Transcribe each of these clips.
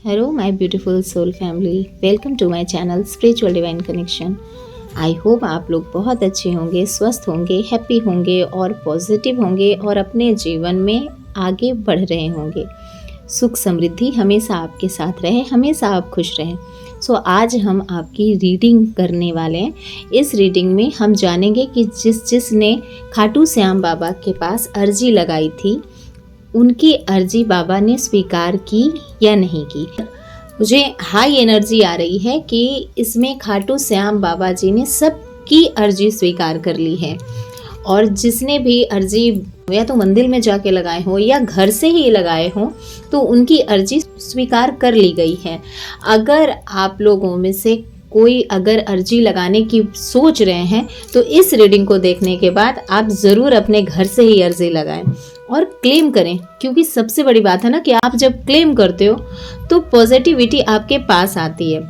Hello, my beautiful soul family. Welcome to my channel Spiritual Divine Connection. I hope आप लोग बहुत अच्छे होंगे, स्वस्थ होंगे, हैप्पी होंगे और पॉजिटिव होंगे और अपने जीवन में आगे बढ़ रहे होंगे। सुख समृद्धि हमेशा आपके साथ रहे, हमेशा आप खुश रहें। आज हम आपकी रीडिंग करने वाले हैं। इस रीडिंग में हम जानेंगे कि जिसने खाटू श्याम बाबा के पास अर्जी लगाई थी, उनकी अर्जी बाबा ने स्वीकार की या नहीं की। मुझे हाई एनर्जी आ रही है कि इसमें खाटू श्याम बाबा जी ने सबकी अर्जी स्वीकार कर ली है और जिसने भी अर्जी या तो मंदिर में जाके लगाए हो या घर से ही लगाए हो तो उनकी अर्जी स्वीकार कर ली गई है। अगर आप लोगों में से कोई अगर अर्जी लगाने की सोच रहे हैं तो इस रीडिंग को देखने के बाद आप ज़रूर अपने घर से ही अर्जी लगाएं और क्लेम करें, क्योंकि सबसे बड़ी बात है ना कि आप जब क्लेम करते हो तो पॉजिटिविटी आपके पास आती है।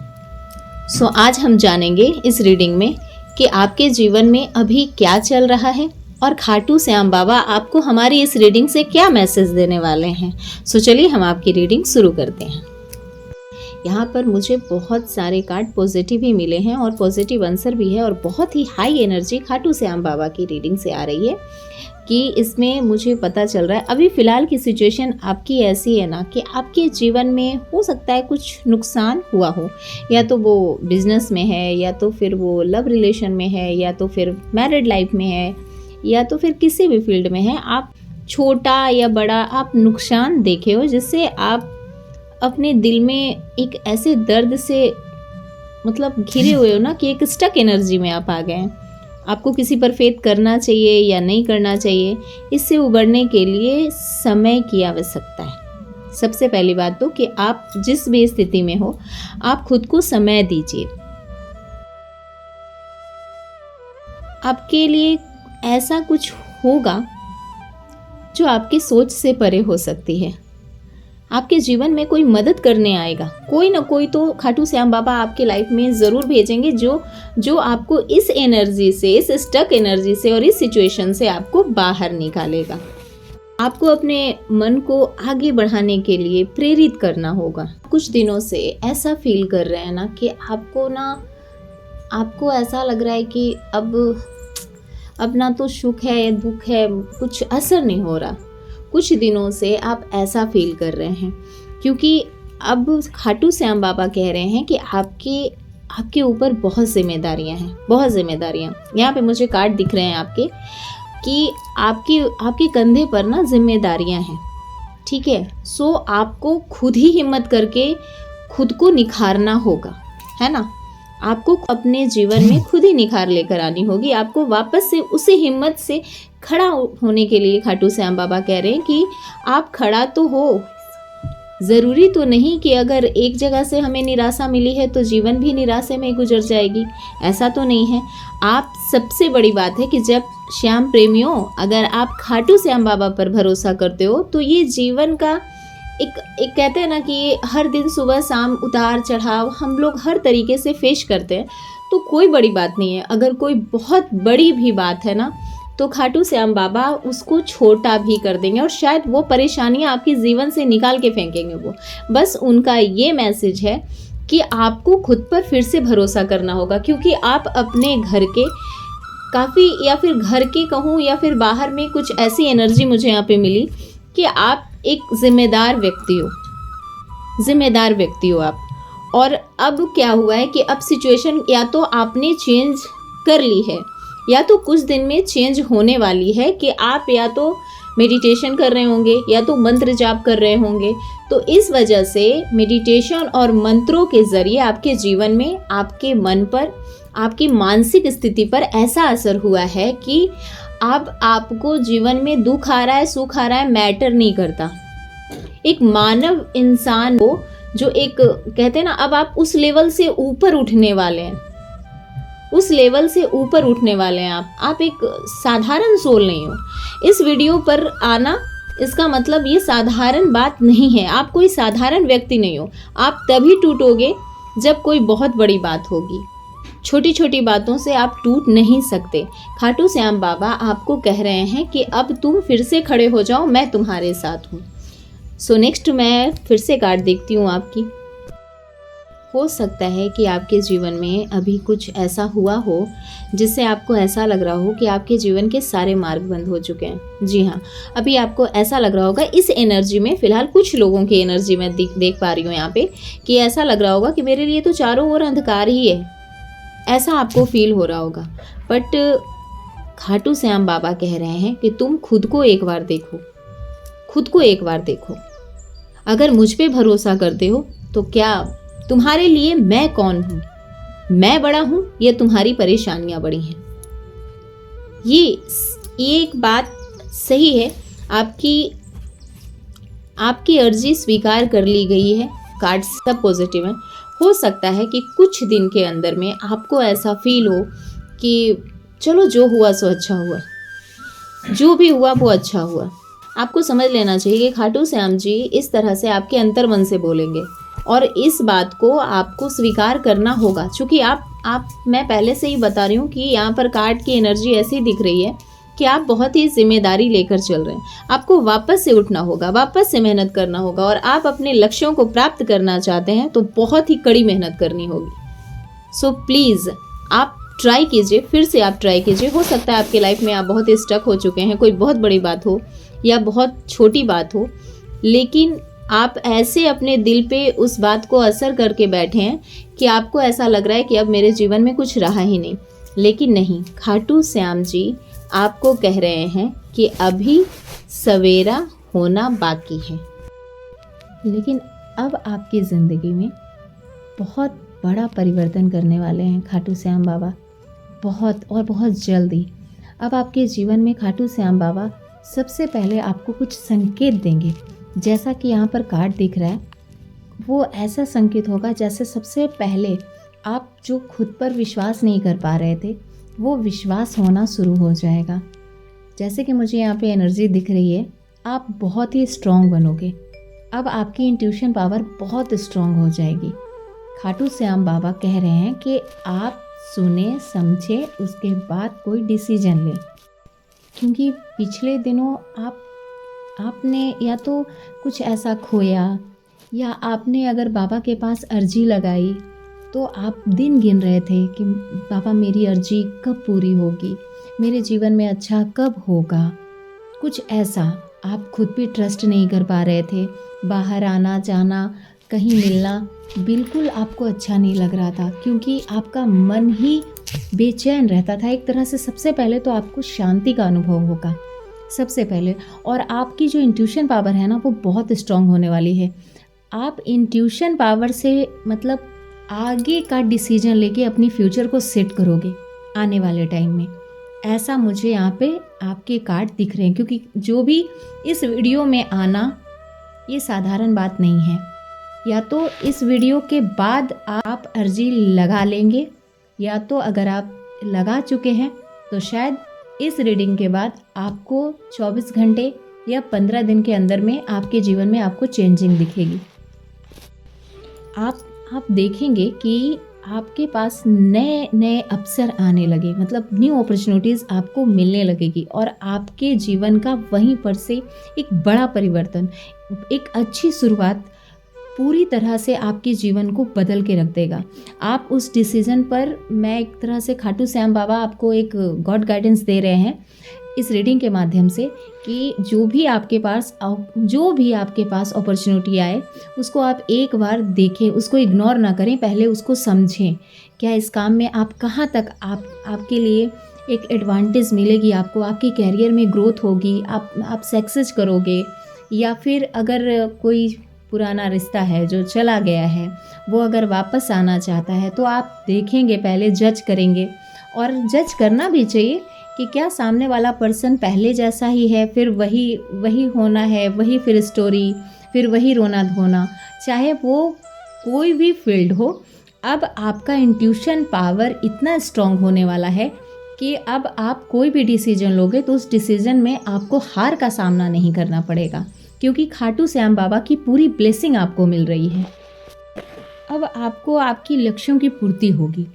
आज हम जानेंगे इस रीडिंग में कि आपके जीवन में अभी क्या चल रहा है और खाटू श्याम बाबा आपको हमारी इस रीडिंग से क्या मैसेज देने वाले हैं। चलिए हम आपकी रीडिंग शुरू करते हैं। यहाँ पर मुझे बहुत सारे कार्ड पॉजिटिव ही मिले हैं और पॉजिटिव आंसर भी है और बहुत ही हाई एनर्जी खाटू श्याम बाबा की रीडिंग से आ रही है कि इसमें मुझे पता चल रहा है अभी फ़िलहाल की सिचुएशन आपकी ऐसी है ना कि आपके जीवन में हो सकता है कुछ नुकसान हुआ हो, या तो वो बिज़नेस में है, या तो फिर वो लव रिलेशन में है, या तो फिर मैरिड लाइफ में है, या तो फिर किसी भी फील्ड में है। आप छोटा या बड़ा आप नुकसान देखे हो जिससे आप अपने दिल में एक ऐसे दर्द से मतलब घिरे हुए हो ना कि एक स्टक एनर्जी में आप आ गए हैं। आपको किसी पर फेथ करना चाहिए या नहीं करना चाहिए, इससे उबरने के लिए समय की आवश्यकता है। सबसे पहली बात तो कि आप जिस भी स्थिति में हो आप खुद को समय दीजिए। आपके लिए ऐसा कुछ होगा जो आपकी सोच से परे हो सकती है। आपके जीवन में कोई मदद करने आएगा, कोई ना कोई तो खाटू श्याम बाबा आपके लाइफ में ज़रूर भेजेंगे जो आपको इस एनर्जी से, इस स्टक एनर्जी से और इस सिचुएशन से आपको बाहर निकालेगा। आपको अपने मन को आगे बढ़ाने के लिए प्रेरित करना होगा। कुछ दिनों से ऐसा फील कर रहे हैं ना कि आपको ऐसा लग रहा है कि अब ना तो सुख है दुख है, कुछ असर नहीं हो रहा। कुछ दिनों से आप ऐसा फील कर रहे हैं क्योंकि अब खाटू श्याम बाबा कह रहे हैं कि आपके ऊपर बहुत जिम्मेदारियां हैं, बहुत जिम्मेदारियां। यहाँ पे मुझे कार्ड दिख रहे हैं आपके कि आपके कंधे पर ना जिम्मेदारियां हैं, ठीक है। आपको खुद ही हिम्मत करके खुद को निखारना होगा, है ना। आपको अपने जीवन में खुद ही निखार लेकर आनी होगी। आपको वापस से उसी हिम्मत से खड़ा होने के लिए खाटू श्याम बाबा कह रहे हैं कि आप खड़ा तो हो। ज़रूरी तो नहीं कि अगर एक जगह से हमें निराशा मिली है तो जीवन भी निराशा में गुजर जाएगी, ऐसा तो नहीं है। आप सबसे बड़ी बात है कि जब श्याम प्रेमियों, अगर आप खाटू श्याम बाबा पर भरोसा करते हो तो ये जीवन का एक कहते हैं ना कि हर दिन सुबह शाम उतार चढ़ाव हम लोग हर तरीके से फेस करते हैं, तो कोई बड़ी बात नहीं है। अगर कोई बहुत बड़ी भी बात है ना तो खाटू श्याम बाबा उसको छोटा भी कर देंगे और शायद वो परेशानियां आपके जीवन से निकाल के फेंकेंगे वो। बस उनका ये मैसेज है कि आपको खुद पर फिर से भरोसा करना होगा, क्योंकि आप अपने घर के काफ़ी, या फिर घर के कहूँ या फिर बाहर में कुछ ऐसी एनर्जी मुझे यहाँ पे मिली कि आप एक जिम्मेदार व्यक्ति हो आप। और अब क्या हुआ है कि अब सिचुएशन या तो आपने चेंज कर ली है या तो कुछ दिन में चेंज होने वाली है कि आप या तो मेडिटेशन कर रहे होंगे या तो मंत्र जाप कर रहे होंगे। तो इस वजह से मेडिटेशन और मंत्रों के ज़रिए आपके जीवन में, आपके मन पर, आपकी मानसिक स्थिति पर ऐसा असर हुआ है कि अब आपको जीवन में दुख आ रहा है, सुख आ रहा है, मैटर नहीं करता। एक मानव इंसान को जो एक कहते हैं ना, अब आप उस लेवल से ऊपर उठने वाले हैं, उस लेवल से ऊपर उठने वाले हैं आप एक साधारण सोल नहीं हो। इस वीडियो पर आना इसका मतलब ये साधारण बात नहीं है। आप कोई साधारण व्यक्ति नहीं हो। आप तभी टूटोगे जब कोई बहुत बड़ी बात होगी। छोटी छोटी बातों से आप टूट नहीं सकते। खाटू श्याम बाबा आपको कह रहे हैं कि अब तुम फिर से खड़े हो जाओ, मैं तुम्हारे साथ हूँ। नेक्स्ट मैं फिर से कार्ड देखती हूँ आपकी। हो सकता है कि आपके जीवन में अभी कुछ ऐसा हुआ हो जिससे आपको ऐसा लग रहा हो कि आपके जीवन के सारे मार्ग बंद हो चुके हैं। जी हाँ, अभी आपको ऐसा लग रहा होगा इस एनर्जी में, फ़िलहाल कुछ लोगों की एनर्जी में देख पा रही हूँ यहाँ पे, कि ऐसा लग रहा होगा कि मेरे लिए तो चारों ओर अंधकार ही है, ऐसा आपको फील हो रहा होगा। बट खाटू श्याम बाबा कह रहे हैं कि तुम खुद को एक बार देखो, खुद को एक बार देखो। अगर मुझ पे भरोसा करते हो तो क्या तुम्हारे लिए मैं कौन हूं? मैं बड़ा हूं या तुम्हारी परेशानियां बड़ी हैं? ये एक बात सही है, आपकी अर्जी स्वीकार कर ली गई है। कार्ड सब पॉजिटिव है। हो सकता है कि कुछ दिन के अंदर में आपको ऐसा फील हो कि चलो जो हुआ सो अच्छा हुआ, जो भी हुआ वो अच्छा हुआ। आपको समझ लेना चाहिए कि खाटू श्याम जी इस तरह से आपके अंतर्मन से बोलेंगे और इस बात को आपको स्वीकार करना होगा। चूँकि मैं पहले से ही बता रही हूँ कि यहाँ पर कार्ड की एनर्जी ऐसी दिख रही है कि आप बहुत ही जिम्मेदारी लेकर चल रहे हैं। आपको वापस से उठना होगा, वापस से मेहनत करना होगा, और आप अपने लक्ष्यों को प्राप्त करना चाहते हैं तो बहुत ही कड़ी मेहनत करनी होगी। सो प्लीज़ आप ट्राई कीजिए, फिर से आप ट्राई कीजिए। हो सकता है आपके लाइफ में आप बहुत स्टक हो चुके हैं, कोई बहुत बड़ी बात हो या बहुत छोटी बात हो, लेकिन आप ऐसे अपने दिल पे उस बात को असर करके बैठे हैं कि आपको ऐसा लग रहा है कि अब मेरे जीवन में कुछ रहा ही नहीं। लेकिन नहीं, खाटू श्याम जी आपको कह रहे हैं कि अभी सवेरा होना बाकी है। लेकिन अब आपकी ज़िंदगी में बहुत बड़ा परिवर्तन करने वाले हैं खाटू श्याम बाबा, बहुत और बहुत जल्दी। अब आपके जीवन में खाटू श्याम बाबा सबसे पहले आपको कुछ संकेत देंगे। जैसा कि यहाँ पर कार्ड दिख रहा है, वो ऐसा संकेत होगा जैसे सबसे पहले आप जो खुद पर विश्वास नहीं कर पा रहे थे, वो विश्वास होना शुरू हो जाएगा। जैसे कि मुझे यहाँ पे एनर्जी दिख रही है, आप बहुत ही स्ट्रॉन्ग बनोगे। अब आपकी इंट्यूशन पावर बहुत स्ट्रॉन्ग हो जाएगी। खाटू श्याम बाबा कह रहे हैं कि आप सुने समझे, उसके बाद कोई डिसीजन लें। क्योंकि पिछले दिनों आपने या तो कुछ ऐसा खोया, या आपने अगर बाबा के पास अर्जी लगाई तो आप दिन गिन रहे थे कि बाबा मेरी अर्जी कब पूरी होगी, मेरे जीवन में अच्छा कब होगा। कुछ ऐसा आप खुद पे ट्रस्ट नहीं कर पा रहे थे। बाहर आना जाना, कहीं मिलना बिल्कुल आपको अच्छा नहीं लग रहा था, क्योंकि आपका मन ही बेचैन रहता था। एक तरह से सबसे पहले तो आपको शांति का अनुभव होगा सबसे पहले, और आपकी जो इंट्यूशन पावर है ना, वो बहुत स्ट्रांग होने वाली है। आप इंट्यूशन पावर से मतलब आगे का डिसीजन लेके अपनी फ्यूचर को सेट करोगे आने वाले टाइम में। ऐसा मुझे यहाँ पे आपके कार्ड दिख रहे हैं, क्योंकि जो भी इस वीडियो में आना ये साधारण बात नहीं है। या तो इस वीडियो के बाद आप अर्जी लगा लेंगे, या तो अगर आप लगा चुके हैं तो शायद इस रीडिंग के बाद आपको 24 घंटे या 15 दिन के अंदर में आपके जीवन में आपको चेंजिंग दिखेगी। आप देखेंगे कि आपके पास नए नए अवसर आने लगे, मतलब न्यू अपॉर्चुनिटीज़ आपको मिलने लगेगी, और आपके जीवन का वहीं पर से एक बड़ा परिवर्तन, एक अच्छी शुरुआत पूरी तरह से आपके जीवन को बदल के रख देगा। आप उस डिसीज़न पर, मैं एक तरह से खाटू श्याम बाबा आपको एक गॉड गाइडेंस दे रहे हैं इस रीडिंग के माध्यम से, कि जो भी आपके पास अपॉर्चुनिटी आए उसको आप एक बार देखें, उसको इग्नोर ना करें, पहले उसको समझें। क्या इस काम में आप कहाँ तक आपके लिए एक एडवांटेज मिलेगी, आपको आपके कैरियर में ग्रोथ होगी, आप सक्सेस करोगे, या फिर अगर कोई पुराना रिश्ता है जो चला गया है वो अगर वापस आना चाहता है तो आप देखेंगे, पहले जज करेंगे। और जज करना भी चाहिए कि क्या सामने वाला पर्सन पहले जैसा ही है, फिर वही होना है, वही फिर स्टोरी, फिर वही रोना धोना, चाहे वो कोई भी फील्ड हो। अब आपका इंट्यूशन पावर इतना स्ट्रांग होने वाला है कि अब आप कोई भी डिसीजन लोगे तो उस डिसीजन में आपको हार का सामना नहीं करना पड़ेगा, क्योंकि खाटू श्याम बाबा की पूरी ब्लेसिंग आपको मिल रही है। अब आपको आपकी लक्ष्यों की पूर्ति होगी।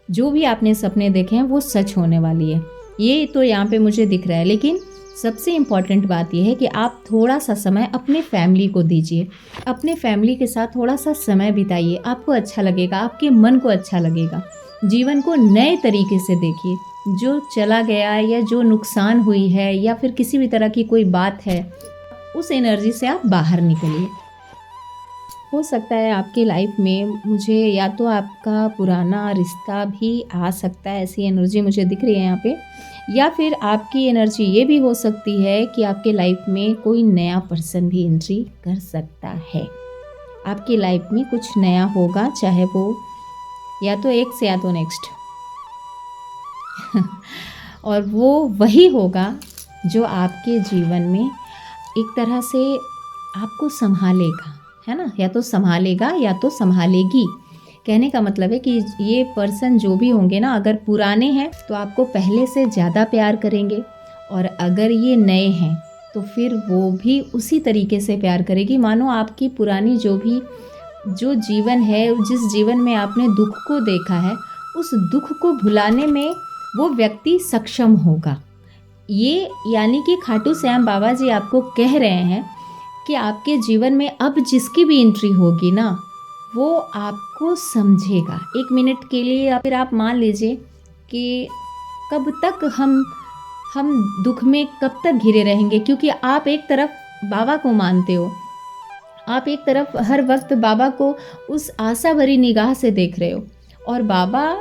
जो भी आपने सपने देखे हैं वो सच होने वाली है। ये तो यहाँ पे मुझे दिख रहा है, लेकिन सबसे इम्पॉर्टेंट बात यह है कि आप थोड़ा सा समय अपने फैमिली को दीजिए, अपने फैमिली के साथ थोड़ा सा समय बिताइए। आपको अच्छा लगेगा, आपके मन को अच्छा लगेगा। जीवन को नए तरीके से देखिए। जो चला गया या जो नुकसान हुई है या फिर किसी भी तरह की कोई बात है, उस एनर्जी से आप बाहर निकलिए। हो सकता है आपकी लाइफ में मुझे या तो आपका पुराना रिश्ता भी आ सकता है, ऐसी एनर्जी मुझे दिख रही है यहाँ पे, या फिर आपकी एनर्जी ये भी हो सकती है कि आपके लाइफ में कोई नया पर्सन भी एंट्री कर सकता है। आपकी लाइफ में कुछ नया होगा, चाहे वो या तो एक से या तो नेक्स्ट और वो वही होगा जो आपके जीवन में एक तरह से आपको संभालेगा, है ना। या तो संभालेगा या तो संभालेगी। कहने का मतलब है कि ये पर्सन जो भी होंगे ना, अगर पुराने हैं तो आपको पहले से ज़्यादा प्यार करेंगे, और अगर ये नए हैं तो फिर वो भी उसी तरीके से प्यार करेगी। मानो आपकी पुरानी जो जीवन है, जिस जीवन में आपने दुख को देखा है, उस दुख को भुलाने में वो व्यक्ति सक्षम होगा। ये यानी कि खाटू श्याम बाबा जी आपको कह रहे हैं कि आपके जीवन में अब जिसकी भी एंट्री होगी ना, वो आपको समझेगा। 1 मिनट के लिए या फिर आप मान लीजिए कि कब तक हम दुख में कब तक घिरे रहेंगे, क्योंकि आप एक तरफ बाबा को मानते हो, आप एक तरफ हर वक्त बाबा को उस आशा भरी निगाह से देख रहे हो, और बाबा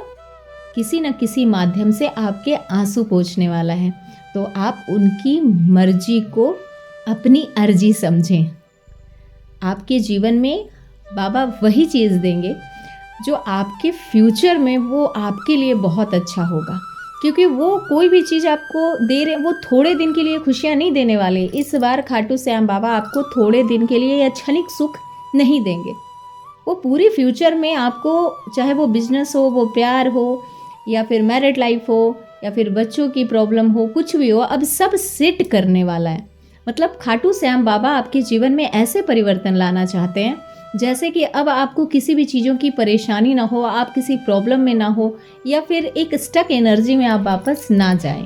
किसी न किसी माध्यम से आपके आंसू पोंछने वाला है। तो आप उनकी मर्जी को अपनी अर्जी समझें। आपके जीवन में बाबा वही चीज़ देंगे जो आपके फ्यूचर में वो आपके लिए बहुत अच्छा होगा, क्योंकि वो कोई भी चीज़ आपको दे रहे, वो थोड़े दिन के लिए खुशियाँ नहीं देने वाले। इस बार खाटू श्याम बाबा आपको थोड़े दिन के लिए या क्षणिक सुख नहीं देंगे, वो पूरी फ्यूचर में आपको, चाहे वो बिजनेस हो, वो प्यार हो, या फिर मैरिड लाइफ हो, या फिर बच्चों की प्रॉब्लम हो, कुछ भी हो, अब सब सेट करने वाला है। मतलब खाटू श्याम बाबा आपके जीवन में ऐसे परिवर्तन लाना चाहते हैं जैसे कि अब आपको किसी भी चीज़ों की परेशानी ना हो, आप किसी प्रॉब्लम में ना हो, या फिर एक स्टक एनर्जी में आप वापस ना जाएं।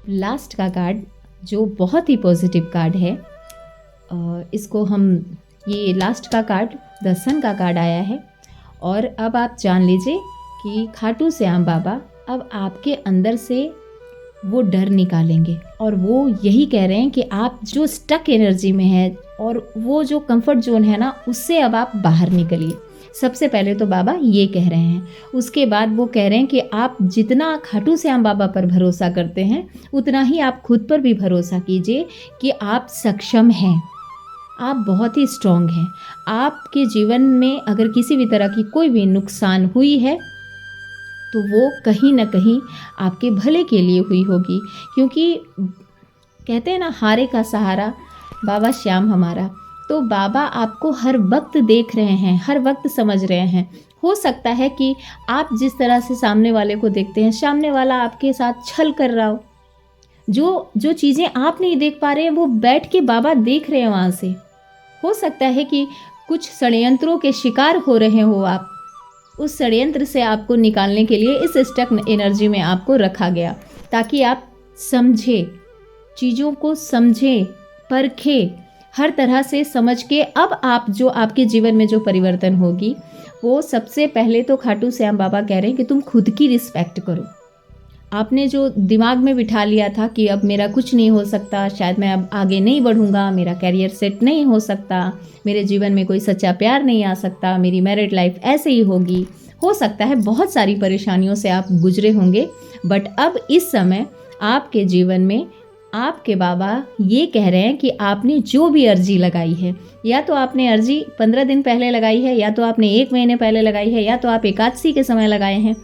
लास्ट का कार्ड जो बहुत ही पॉजिटिव कार्ड है, इसको हम, ये लास्ट का कार्ड द सन का कार्ड आया है। और अब आप जान लीजिए कि खाटू श्याम बाबा अब आपके अंदर से वो डर निकालेंगे, और वो यही कह रहे हैं कि आप जो स्टक एनर्जी में है और वो जो कंफर्ट जोन है ना, उससे अब आप बाहर निकलिए। सबसे पहले तो बाबा ये कह रहे हैं। उसके बाद वो कह रहे हैं कि आप जितना खाटू श्याम बाबा पर भरोसा करते हैं, उतना ही आप खुद पर भी भरोसा कीजिए कि आप सक्षम हैं, आप बहुत ही स्ट्रांग हैं। आपके जीवन में अगर किसी भी तरह की कोई भी नुकसान हुई है तो वो कहीं ना कहीं आपके भले के लिए हुई होगी, क्योंकि कहते हैं ना, हारे का सहारा बाबा श्याम हमारा। तो बाबा आपको हर वक्त देख रहे हैं, हर वक्त समझ रहे हैं। हो सकता है कि आप जिस तरह से सामने वाले को देखते हैं, सामने वाला आपके साथ छल कर रहा हो। जो चीज़ें आप नहीं देख पा रहे हैं, वो बैठ के बाबा देख रहे हैं वहाँ से। हो सकता है कि कुछ षड्यंत्रों के शिकार हो रहे हो आप, उस षड्यंत्र से आपको निकालने के लिए इस स्टक एनर्जी में आपको रखा गया, ताकि आप समझे, चीज़ों को समझें, परखें, हर तरह से समझ के अब आप जो आपके जीवन में जो परिवर्तन होगी, वो सबसे पहले तो खाटू श्याम बाबा कह रहे हैं कि तुम खुद की रिस्पेक्ट करो। आपने जो दिमाग में बिठा लिया था कि अब मेरा कुछ नहीं हो सकता, शायद मैं अब आगे नहीं बढ़ूँगा, मेरा कैरियर सेट नहीं हो सकता, मेरे जीवन में कोई सच्चा प्यार नहीं आ सकता, मेरी मैरिड लाइफ ऐसे ही होगी, हो सकता है बहुत सारी परेशानियों से आप गुजरे होंगे। बट अब इस समय आपके जीवन में आपके बाबा ये कह रहे हैं कि आपने जो भी अर्जी लगाई है, या तो आपने अर्जी 15 दिन पहले लगाई है, या तो आपने 1 महीने पहले लगाई है, या तो आप एकादशी के समय लगाए हैं,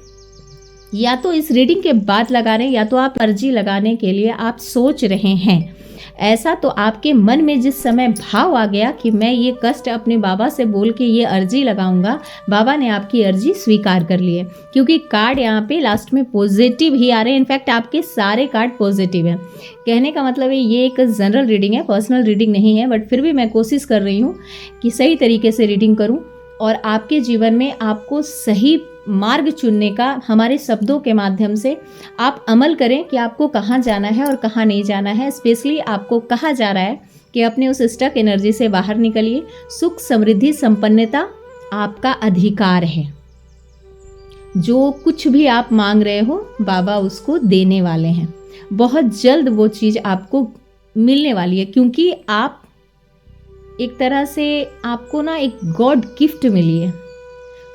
या तो इस रीडिंग के बाद लगा रहे हैं, या तो आप अर्जी लगाने के लिए आप सोच रहे हैं। ऐसा तो आपके मन में जिस समय भाव आ गया कि मैं ये कष्ट अपने बाबा से बोल के ये अर्जी लगाऊंगा, बाबा ने आपकी अर्जी स्वीकार कर ली है, क्योंकि कार्ड यहाँ पे लास्ट में पॉजिटिव ही आ रहे हैं। इनफैक्ट आपके सारे कार्ड पॉजिटिव हैं। कहने का मतलब है ये एक जनरल रीडिंग है, पर्सनल रीडिंग नहीं है, बट फिर भी मैं कोशिश कर रही हूँ कि सही तरीके से रीडिंग करूँ और आपके जीवन में आपको सही मार्ग चुनने का हमारे शब्दों के माध्यम से आप अमल करें कि आपको कहाँ जाना है और कहाँ नहीं जाना है। स्पेशली आपको कहा जा रहा है कि अपने उस स्टक एनर्जी से बाहर निकलिए। सुख, समृद्धि, संपन्नता आपका अधिकार है। जो कुछ भी आप मांग रहे हो बाबा उसको देने वाले हैं। बहुत जल्द वो चीज़ आपको मिलने वाली है, क्योंकि आप एक तरह से आपको ना एक गॉड गिफ्ट मिली है,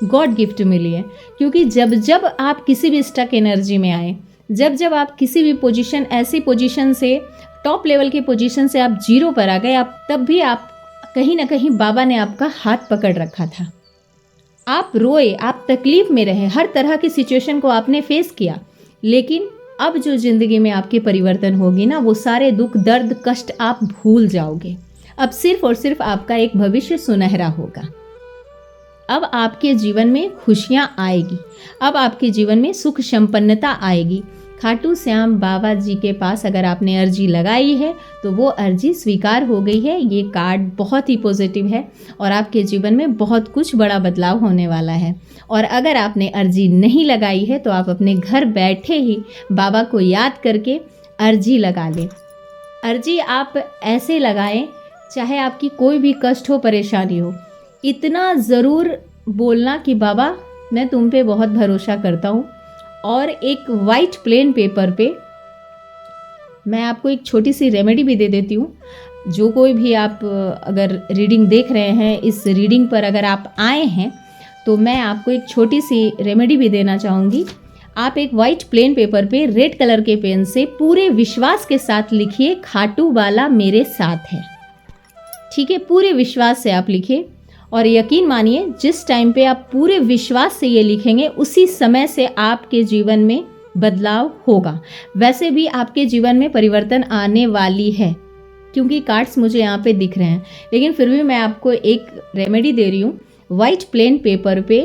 गॉड गिफ्ट मिली है। क्योंकि जब जब आप किसी भी स्टक एनर्जी में आए, जब जब आप किसी भी पोजीशन, ऐसी पोजीशन से, टॉप लेवल की पोजीशन से आप जीरो पर आ गए, आप तब भी आप कहीं ना कहीं बाबा ने आपका हाथ पकड़ रखा था। आप रोए, आप तकलीफ में रहे, हर तरह की सिचुएशन को आपने फेस किया, लेकिन अब जो ज़िंदगी में आपके परिवर्तन होगी ना, वो सारे दुख, दर्द, कष्ट आप भूल जाओगे। अब सिर्फ और सिर्फ आपका एक भविष्य सुनहरा होगा। अब आपके जीवन में खुशियाँ आएगी, अब आपके जीवन में सुख संपन्नता आएगी। खाटू श्याम बाबा जी के पास अगर आपने अर्जी लगाई है तो वो अर्जी स्वीकार हो गई है। ये कार्ड बहुत ही पॉजिटिव है और आपके जीवन में बहुत कुछ बड़ा बदलाव होने वाला है। और अगर आपने अर्जी नहीं लगाई है तो आप अपने घर बैठे ही बाबा को याद करके अर्जी लगा लें। अर्जी आप ऐसे लगाएं, चाहे आपकी कोई भी कष्ट हो, परेशानी हो, इतना ज़रूर बोलना कि बाबा मैं तुम पे बहुत भरोसा करता हूँ। और एक वाइट प्लेन पेपर पे मैं आपको एक छोटी सी रेमेडी भी दे देती हूँ। जो कोई भी आप अगर रीडिंग देख रहे हैं, इस रीडिंग पर अगर आप आए हैं तो मैं आपको एक छोटी सी रेमेडी भी देना चाहूँगी। आप एक वाइट प्लेन पेपर पे रेड कलर के पेन से पूरे विश्वास के साथ लिखिए, खाटू वाला मेरे साथ है। ठीक है, पूरे विश्वास से आप लिखिए और यकीन मानिए जिस टाइम पे आप पूरे विश्वास से ये लिखेंगे उसी समय से आपके जीवन में बदलाव होगा। वैसे भी आपके जीवन में परिवर्तन आने वाली है, क्योंकि कार्ड्स मुझे यहाँ पे दिख रहे हैं, लेकिन फिर भी मैं आपको एक रेमेडी दे रही हूँ। वाइट प्लेन पेपर पे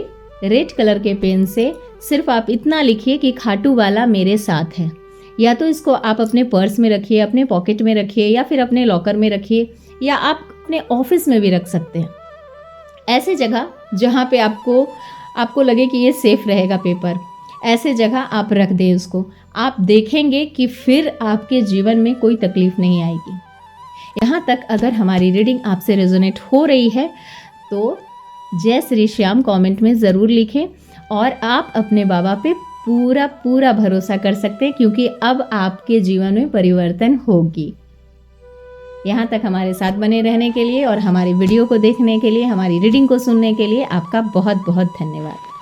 रेड कलर के पेन से सिर्फ आप इतना लिखिए कि खाटू वाला मेरे साथ है। या तो इसको आप अपने पर्स में रखिए, अपने पॉकेट में रखिए, या फिर अपने लॉकर में रखिए, या आप अपने ऑफिस में भी रख सकते हैं। ऐसे जगह जहाँ पे आपको लगे कि ये सेफ रहेगा पेपर, ऐसे जगह आप रख दें उसको। आप देखेंगे कि फिर आपके जीवन में कोई तकलीफ नहीं आएगी। यहाँ तक अगर हमारी रीडिंग आपसे रेजोनेट हो रही है तो जय श्री श्याम कमेंट में ज़रूर लिखें और आप अपने बाबा पे पूरा भरोसा कर सकते हैं, क्योंकि अब आपके जीवन में परिवर्तन होगी। यहाँ तक हमारे साथ बने रहने के लिए और हमारी वीडियो को देखने के लिए, हमारी रीडिंग को सुनने के लिए आपका बहुत बहुत धन्यवाद।